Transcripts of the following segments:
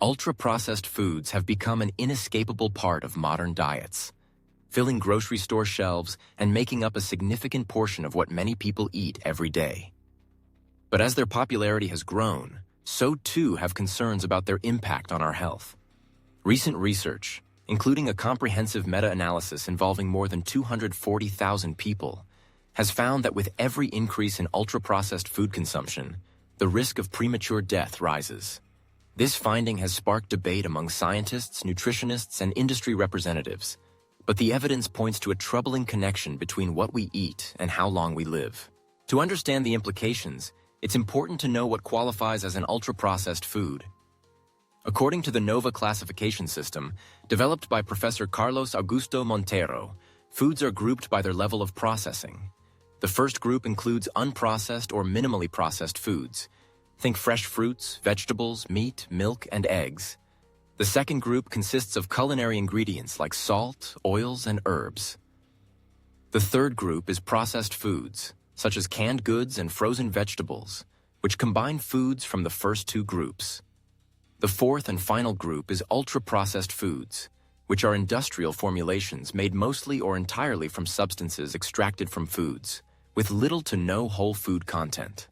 Ultra-processed foods have become an inescapable part of modern diets, filling grocery store shelves and making up a significant portion of what many people eat every day. But as their popularity has grown, so too have concerns about their impact on our health. Recent research, including a comprehensive meta-analysis involving more than 240,000 people, has found that with every increase in ultra-processed food consumption, the risk of premature death rises. This finding has sparked debate among scientists, nutritionists, and industry representatives, but the evidence points to a troubling connection between what we eat and how long we live. To understand the implications, it's important to know what qualifies as an ultra-processed food. According to the NOVA classification system, developed by Professor Carlos Augusto Montero, foods are grouped by their level of processing. The first group includes unprocessed or minimally processed foods. Think fresh fruits, vegetables, meat, milk, and eggs. The second group consists of culinary ingredients like salt, oils, and herbs. The third group is processed foods, such as canned goods and frozen vegetables, which combine foods from the first two groups. The fourth and final group is ultra-processed foods, which are industrial formulations made mostly or entirely from substances extracted from foods, with little to no whole food content.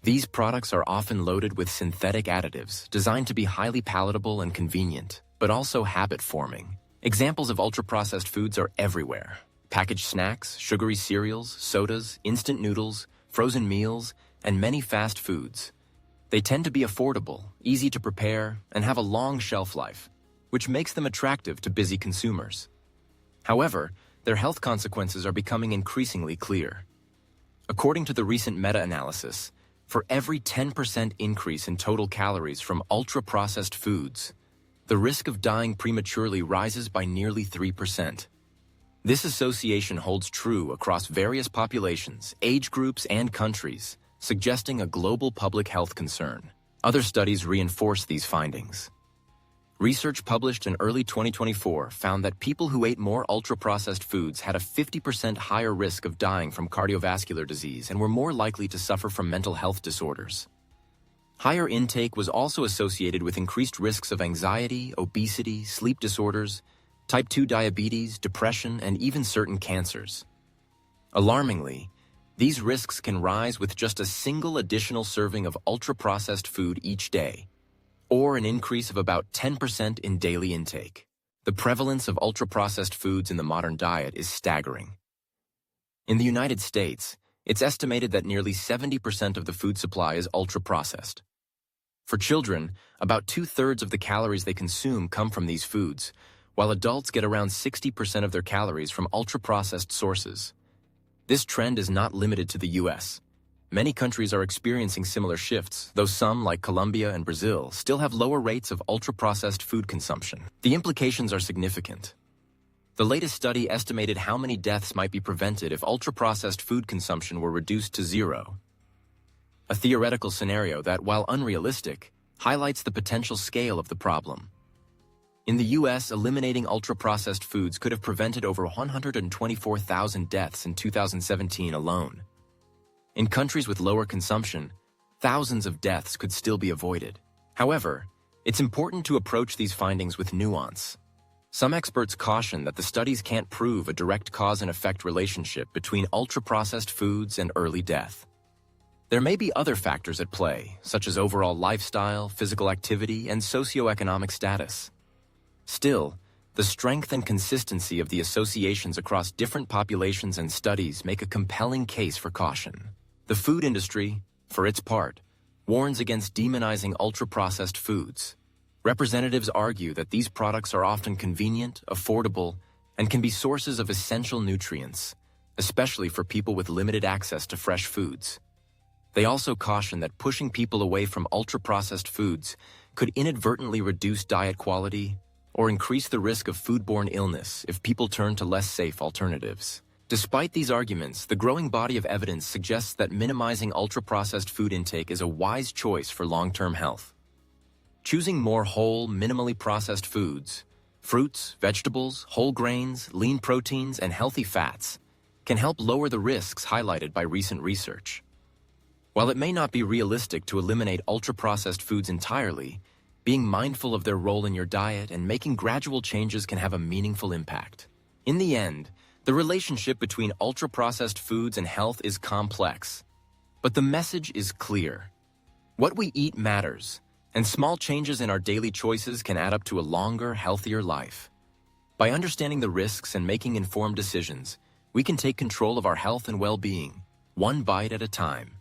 These products are often loaded with synthetic additives designed to be highly palatable and convenient, but also habit-forming. Examples of ultra-processed foods are everywhere. Packaged snacks, sugary cereals, sodas, instant noodles, frozen meals, and many fast foods. They tend to be affordable, easy to prepare, and have a long shelf life, which makes them attractive to busy consumers. However, their health consequences are becoming increasingly clear. According to the recent meta-analysis, for every 10% increase in total calories from ultra-processed foods, the risk of dying prematurely rises by nearly 3%. This association holds true across various populations, age groups, and countries, suggesting a global public health concern. Other studies reinforce these findings. Research published in early 2024 found that people who ate more ultra-processed foods had a 50% higher risk of dying from cardiovascular disease and were more likely to suffer from mental health disorders. Higher intake was also associated with increased risks of anxiety, obesity, sleep disorders, type 2 diabetes, depression, and even certain cancers. Alarmingly, these risks can rise with just a single additional serving of ultra-processed food each day, or an increase of about 10% in daily intake. The prevalence of ultra-processed foods in the modern diet is staggering. In the United States, it's estimated that nearly 70% of the food supply is ultra-processed. For children, about 2/3 of the calories they consume come from these foods, while adults get around 60% of their calories from ultra-processed sources. This trend is not limited to the US. Many countries are experiencing similar shifts, though some, like Colombia and Brazil, still have lower rates of ultra-processed food consumption. The implications are significant. The latest study estimated how many deaths might be prevented if ultra-processed food consumption were reduced to zero. A theoretical scenario that, while unrealistic, highlights the potential scale of the problem. In the US, eliminating ultra-processed foods could have prevented over 124,000 deaths in 2017 alone. In countries with lower consumption, thousands of deaths could still be avoided. However, it's important to approach these findings with nuance. Some experts caution that the studies can't prove a direct cause and effect relationship between ultra-processed foods and early death. There may be other factors at play, such as overall lifestyle, physical activity, and socioeconomic status. Still, the strength and consistency of the associations across different populations and studies make a compelling case for caution. The food industry, for its part, warns against demonizing ultra-processed foods. Representatives argue that these products are often convenient, affordable, and can be sources of essential nutrients, especially for people with limited access to fresh foods. They also caution that pushing people away from ultra-processed foods could inadvertently reduce diet quality or increase the risk of foodborne illness if people turn to less safe alternatives. Despite these arguments, the growing body of evidence suggests that minimizing ultra-processed food intake is a wise choice for long-term health. Choosing more whole, minimally processed foods, fruits, vegetables, whole grains, lean proteins, and healthy fats can help lower the risks highlighted by recent research. While it may not be realistic to eliminate ultra-processed foods entirely, Being mindful of their role in your diet and making gradual changes can have a meaningful impact. In the end, the relationship between ultra-processed foods and health is complex. But the message is clear. What we eat matters, and small changes in our daily choices can add up to a longer, healthier life. By understanding the risks and making informed decisions, we can take control of our health and well-being, one bite at a time.